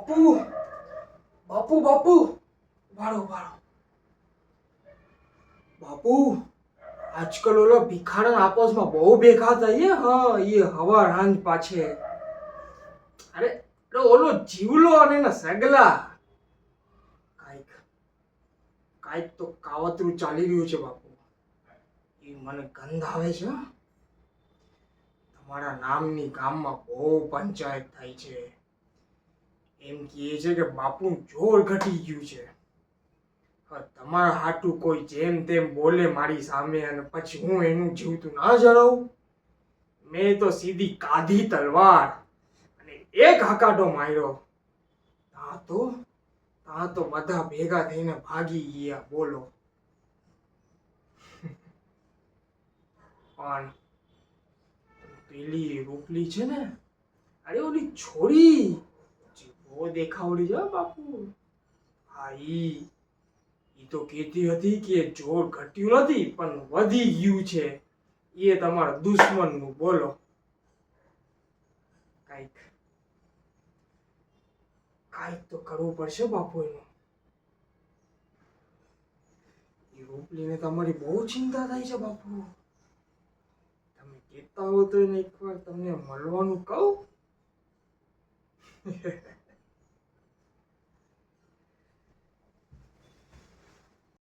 બાપુ બાપુ બાપુ વાળો વાળો બાપુ આજકાલ ઓલા ભિખારણ આપસમાં બહુ ભેગા થાય હા એ હવા હાંજ પાછે અરે ઓલો જીવલો અને એના સગલા કાઈક કાઈક તો કાવતરું ચાલી રહ્યું છે બાપુ એ મને ગંધ આવે છે તમારા નામની ગામમાં બહુ પંચાયત થાય છે એમ કહે છે કે બાપુનું જોર ઘટી ગયું છે તમારા હાટું કોઈ જેમ તેમ બોલે મારી સામે અને પછી હું એનું જીવતું ના જણાવું મેં તો સીધી કાઢી તલવાર અને એક હકાટો માર્યો તા તો બધા ભેગા થઈને ભાગી ગયા બોલો પણ પેલી રૂપલી છે ને અરે ઓલી છોરી બહુ દેખાવડી છે બાપુ હા ઈ તો કહેતી હતી કે જોર ઘટ્યું નથી પણ વધી ગયું છે એ તમારા દુશ્મનનું બોલો કાઈક તો કરવું પડશે બાપુ એનું એ રૂપલીને તમારી બહુ ચિંતા થાય છે બાપુ તમે કહેતા હો તો એને એકવાર તમને મળવાનું કહું